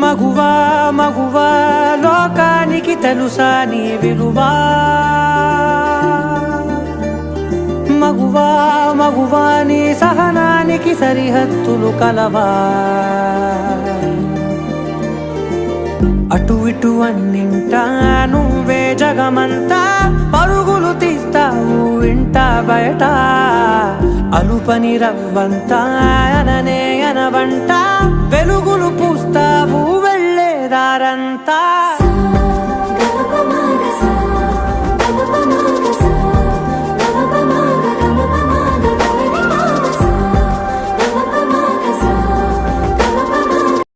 మగువా మగువా లోకానికి తెలుసా నీ విలువా మగువా మగువా నీ సహనానికి సరిహద్దులు కలవా అటు ఇటు అన్నింటా నువ్వే జగమంతా పరుగులు తీస్తావు ఇంట బయట అలుపని రవ్వంతా అననే అనవంట వెలుగులు